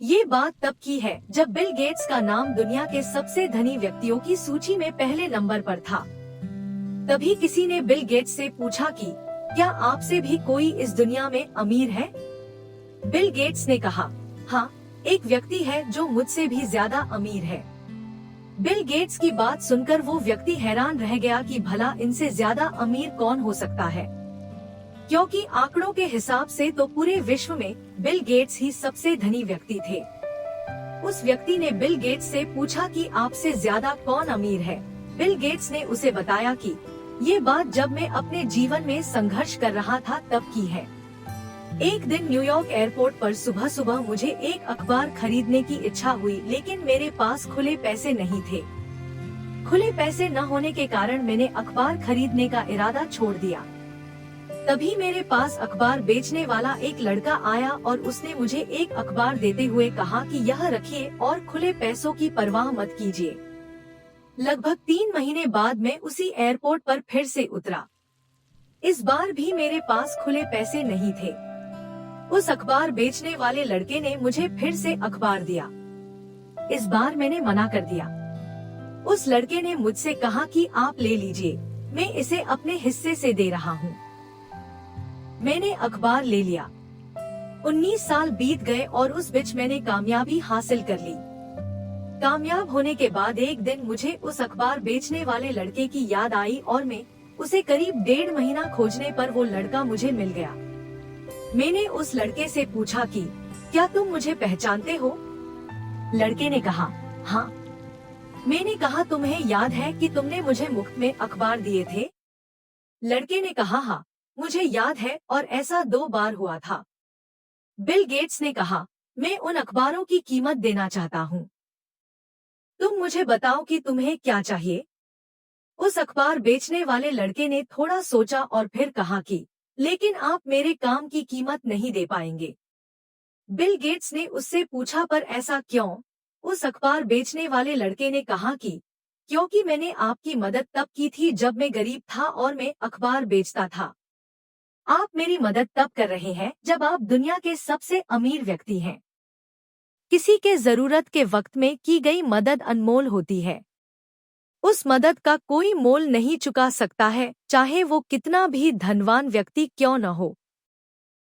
ये बात तब की है जब बिल गेट्स का नाम दुनिया के सबसे धनी व्यक्तियों की सूची में पहले नंबर पर था। तभी किसी ने बिल गेट्स से पूछा कि क्या आपसे भी कोई इस दुनिया में अमीर है? बिल गेट्स ने कहा, हाँ, एक व्यक्ति है जो मुझसे भी ज्यादा अमीर है। बिल गेट्स की बात सुनकर वो व्यक्ति हैरान रह गया कि भला इनसे ज्यादा अमीर कौन हो सकता है, क्योंकि आंकड़ों के हिसाब से तो पूरे विश्व में बिल गेट्स ही सबसे धनी व्यक्ति थे। उस व्यक्ति ने बिल गेट्स से पूछा कि आपसे ज्यादा कौन अमीर है। बिल गेट्स ने उसे बताया कि ये बात जब मैं अपने जीवन में संघर्ष कर रहा था तब की है। एक दिन न्यूयॉर्क एयरपोर्ट पर सुबह सुबह मुझे एक अखबार खरीदने की इच्छा हुई, लेकिन मेरे पास खुले पैसे नहीं थे। खुले पैसे न होने के कारण मैंने अखबार खरीदने का इरादा छोड़ दिया। तभी मेरे पास अखबार बेचने वाला एक लड़का आया और उसने मुझे एक अखबार देते हुए कहा कि यह रखिए और खुले पैसों की परवाह मत कीजिए। लगभग 3 महीने बाद मैं उसी एयरपोर्ट पर फिर से उतरा। इस बार भी मेरे पास खुले पैसे नहीं थे। उस अखबार बेचने वाले लड़के ने मुझे फिर से अखबार दिया। इस बार मैंने मना कर दिया। उस लड़के ने मुझसे कहा कि आप ले लीजिए, मैं इसे अपने हिस्से से दे रहा हूँ। मैंने अखबार ले लिया। 19 साल बीत गए और उस बीच मैंने कामयाबी हासिल कर ली। कामयाब होने के बाद एक दिन मुझे उस अखबार बेचने वाले लड़के की याद आई और मैं उसे करीब 1.5 महीना खोजने पर वो लड़का मुझे मिल गया। मैंने उस लड़के से पूछा कि क्या तुम मुझे पहचानते हो? लड़के ने कहा, हाँ। मैंने कहा, तुम्हें याद है कि तुमने मुझे मुफ्त में अखबार दिए थे? लड़के ने कहा, हाँ, मुझे याद है और ऐसा 2 बार हुआ था। बिल गेट्स ने कहा, मैं उन अखबारों की कीमत देना चाहता हूँ। तुम मुझे बताओ कि तुम्हें क्या चाहिए? उस अखबार बेचने वाले लड़के ने थोड़ा सोचा और फिर कहा कि लेकिन आप मेरे काम की कीमत नहीं दे पाएंगे। बिल गेट्स ने उससे पूछा, पर ऐसा क्यों? उस अखबार बेचने वाले लड़के ने कहा कि क्योंकि मैंने आपकी मदद तब की थी जब मैं गरीब था और मैं अखबार बेचता था। आप मेरी मदद तब कर रहे हैं जब आप दुनिया के सबसे अमीर व्यक्ति हैं। किसी के जरूरत के वक्त में की गई मदद अनमोल होती है। उस मदद का कोई मोल नहीं चुका सकता है, चाहे वो कितना भी धनवान व्यक्ति क्यों न हो।